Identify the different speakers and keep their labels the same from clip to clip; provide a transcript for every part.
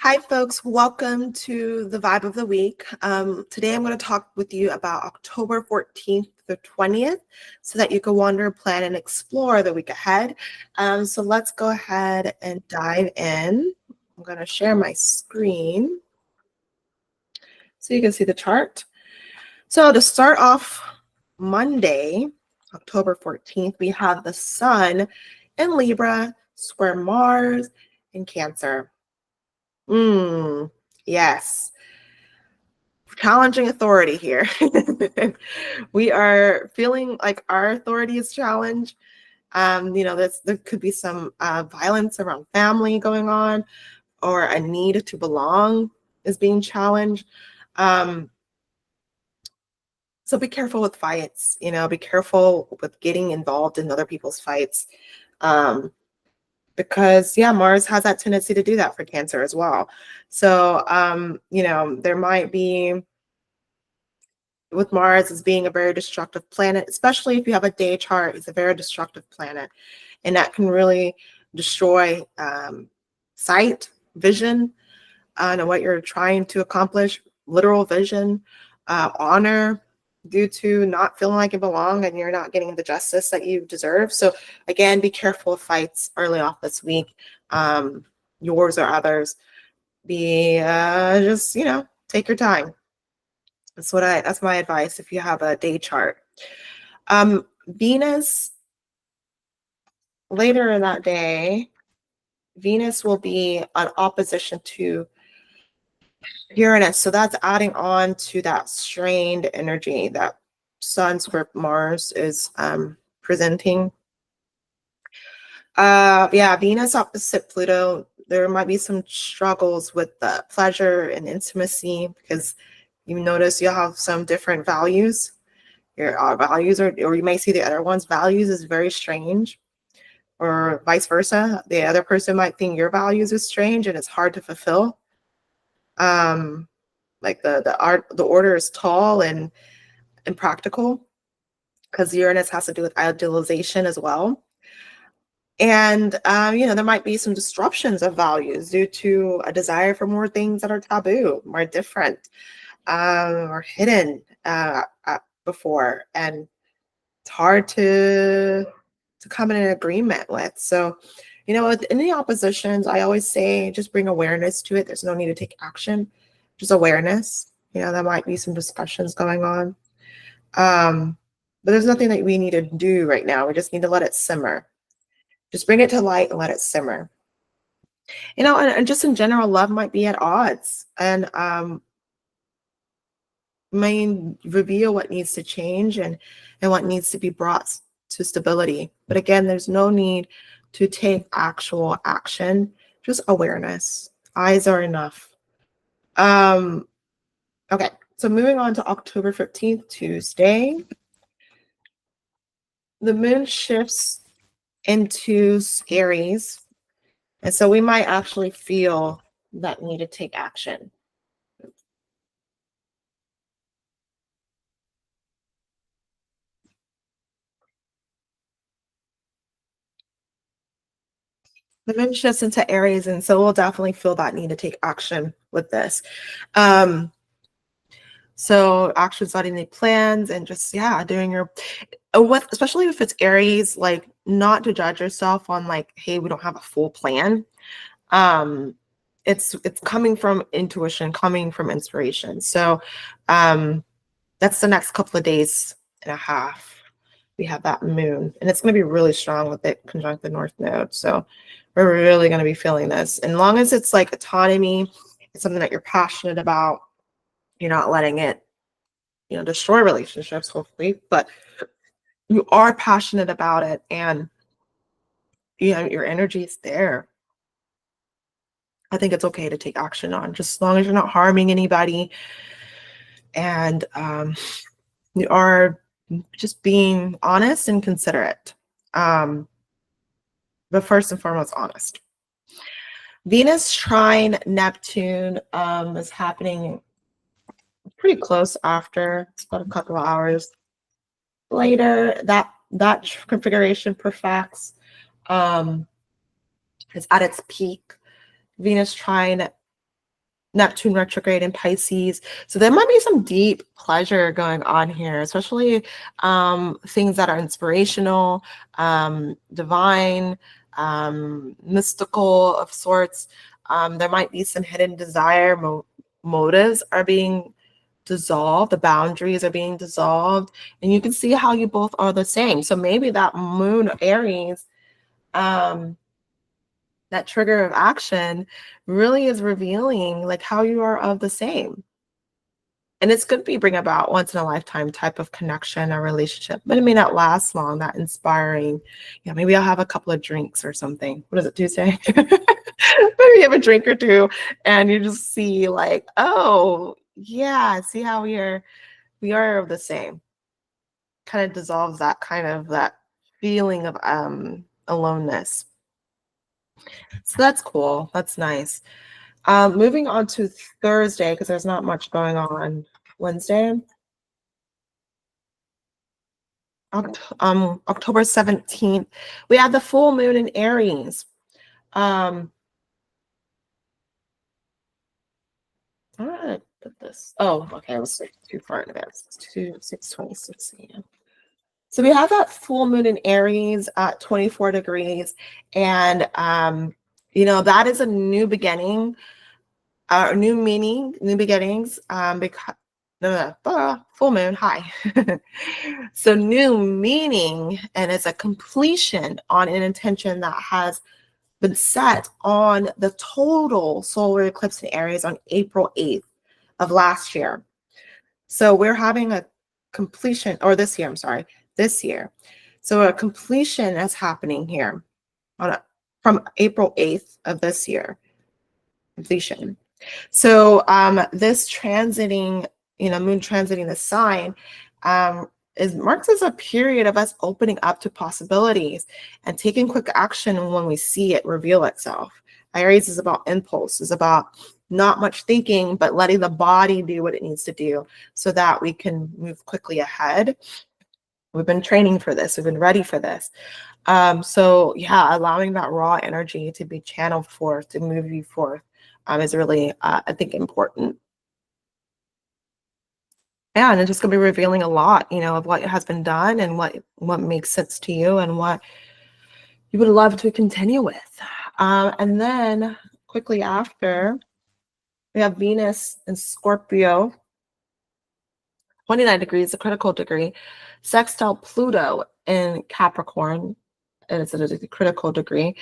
Speaker 1: Hi, folks. Welcome to the Vibe of the Week. Today, I'm going to talk with you about October 14th to the 20th so that you can wander, plan, and explore the week ahead. So let's go ahead and dive in. I'm going to share my screen so you can see the chart. So to start off Monday, October 14th, we have the Sun in Libra, square Mars in Cancer. Yes. Challenging authority here. We are feeling like our authority is challenged. There could be some violence around family going on, or a need to belong is being challenged. So be careful with fights, be careful with getting involved in other people's fights. Because Mars has that tendency to do that for Cancer as well. So, there might be, with Mars as being a very destructive planet, especially if you have a day chart, it's a very destructive planet. And that can really destroy sight, vision, and what you're trying to accomplish, literal vision, honor, due to not feeling like you belong and you're not getting the justice that you deserve. So again, be careful of fights early off this week, yours or others. Just take your time. That's my advice if you have a day chart. Venus, later in that day, Venus will be an opposition to Uranus. So that's adding on to that strained energy that Sun square Mars is presenting. Venus opposite Pluto, there might be some struggles with the pleasure and intimacy because you notice you'll have some different values. Your values or you may see the other one's values is very strange, or vice versa. The other person might think your values is strange and it's hard to fulfill. Like the order is tall and practical, because Uranus has to do with idealization as well. And there might be some disruptions of values due to a desire for more things that are taboo, more different, or hidden before, and it's hard to come in an agreement with. So, with any oppositions, I always say just bring awareness to it. There's no need to take action, just awareness. There might be some discussions going on. But there's nothing that we need to do right now. We just need to let it simmer. Just bring it to light and let it simmer. And just in general, love might be at odds, and may reveal what needs to change and what needs to be brought to stability. But again, there's no need to take actual action, just awareness. Eyes are enough. Okay, so moving on to October 15th, Tuesday. The moon shifts into Aries, and so we might actually feel that need to take action. The moon shifts into Aries, and so we'll definitely feel that need to take action with this. So actually setting the plans and just doing your especially if it's Aries, like, not to judge yourself on like, hey, we don't have a full plan. It's coming from intuition, coming from inspiration. So that's the next couple of days and a half. We have that moon, and it's going to be really strong with it conjunct the North Node. So we're really going to be feeling this. And as long as it's like autonomy, it's something that you're passionate about, you're not letting it, destroy relationships, hopefully, but you are passionate about it, and your energy is there. I think it's okay to take action on, just as long as you're not harming anybody, and you are just being honest and considerate. But first and foremost, honest. Venus trine Neptune is happening pretty close after. It's about a couple of hours later. That configuration perfects. Is at its peak. Venus trine Neptune retrograde in Pisces. So there might be some deep pleasure going on here, especially things that are inspirational, divine, mystical of sorts. There might be some hidden desire. Motives are being dissolved. The boundaries are being dissolved. And you can see how you both are the same. So maybe that moon Aries, that trigger of action really is revealing like how you are of the same. And it's going to be bring about once in a lifetime type of connection or relationship, but it may not last long, that inspiring. Yeah, maybe I'll have a couple of drinks or something. What is it, Tuesday? Maybe you have a drink or two and you just see like, oh yeah, see how we are of the same. Kind of dissolves that kind of that feeling of aloneness. So that's cool. That's nice. Moving on to Thursday, because there's not much going on. Wednesday, October 17th, we have the full moon in Aries. All right, put this. Oh, okay, I was too far in advance. It's 6:26 a.m. So we have that full moon in Aries at 24 degrees, and that is a new beginning. New meaning, new beginnings, because full moon, hi. So new meaning, and it's a completion on an intention that has been set on the total solar eclipse in Aries on April 8th of last year. So we're having a completion, or this year, I'm sorry, this year. So a completion is happening here from April 8th of this year, completion. So this transiting, moon transiting the sign is marks as a period of us opening up to possibilities and taking quick action when we see it reveal itself. Aries is about impulse, is about not much thinking, but letting the body do what it needs to do so that we can move quickly ahead. We've been training for this. We've been ready for this. So yeah, allowing that raw energy to be channeled forth, to move you forth, is really, I think, important. Yeah, and it's just going to be revealing a lot, of what has been done and what makes sense to you and what you would love to continue with. And then quickly after, we have Venus in Scorpio, 29 degrees, a critical degree, sextile Pluto in Capricorn, and it's at a critical degree.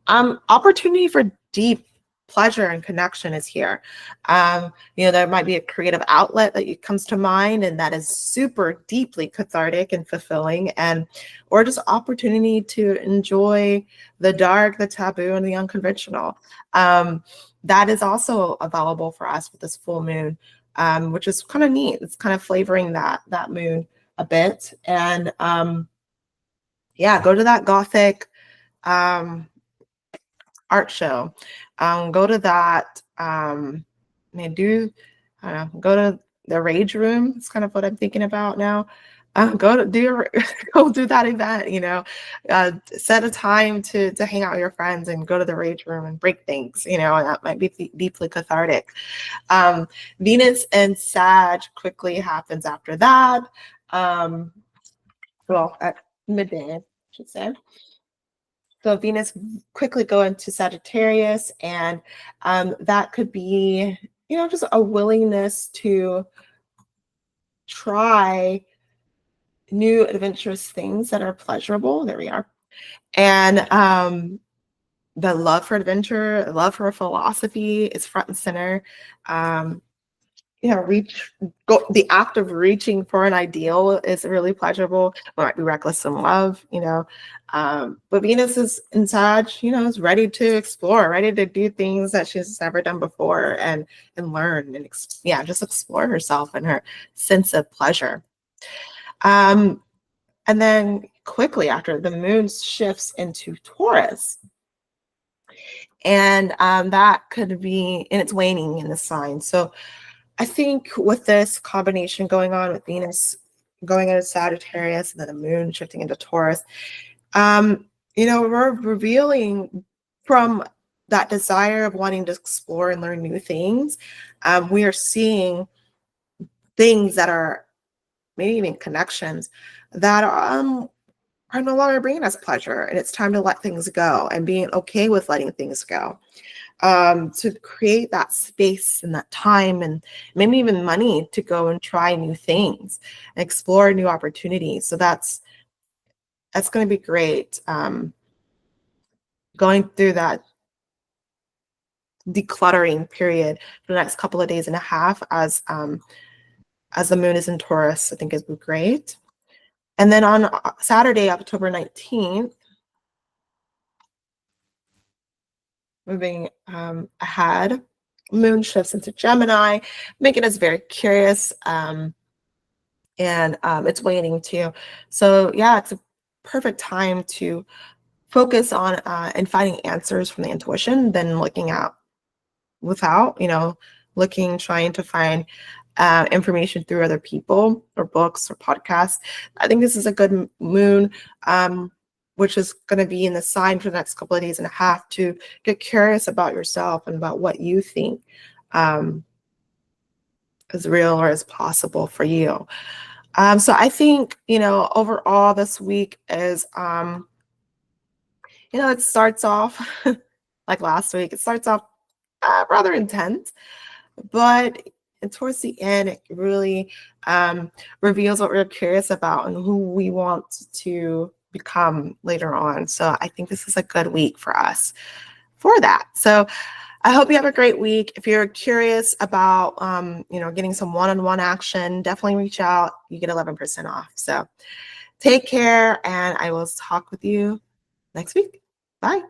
Speaker 1: Opportunity for deep pleasure and connection is here. There might be a creative outlet that comes to mind, and that is super deeply cathartic and fulfilling, or just opportunity to enjoy the dark, the taboo, and the unconventional. That is also available for us with this full moon, which is kind of neat. It's kind of flavoring that moon a bit, and go to that Gothic art show. Go to that. Go to the Rage Room. It's kind of what I'm thinking about now. Go do that event. Set a time to hang out with your friends and go to the Rage Room and break things. That might be deeply cathartic. Venus and Sag quickly happens after that. At midday, I should say. So Venus quickly go into Sagittarius, and that could be, just a willingness to try new adventurous things that are pleasurable. There we are. And the love for adventure, love for philosophy is front and center. The act of reaching for an ideal is really pleasurable. It might be reckless in love, but Venus is in Sag, is ready to explore, ready to do things that she's never done before and learn and just explore herself and her sense of pleasure. And then quickly after, the moon shifts into Taurus. And that could be, and it's waning in the sign. So I think with this combination going on with Venus going into Sagittarius and then the moon shifting into Taurus, we're revealing from that desire of wanting to explore and learn new things, we are seeing things that are maybe even connections that are no longer bringing us pleasure, and it's time to let things go and being okay with letting things go, to create that space and that time and maybe even money to go and try new things and explore new opportunities. So that's going to be great. Going through that decluttering period for the next couple of days and a half as the moon is in Taurus, I think is great. And then on Saturday, October 19th, moving ahead, moon shifts into Gemini, making us very curious, and it's waning too. So yeah, it's a perfect time to focus on and finding answers from the intuition than looking out without, trying to find information through other people or books or podcasts. I think this is a good moon, which is going to be in the sign for the next couple of days and a half, to get curious about yourself and about what you think is real or is possible for you. So I think, overall this week is, it starts off like last week. It starts off rather intense, but towards the end, it really reveals what we're curious about and who we want to become later on. So I think this is a good week for us for that. So I hope you have a great week. If you're curious about, getting some one-on-one action, definitely reach out. You get 11% off. So take care, and I will talk with you next week. Bye.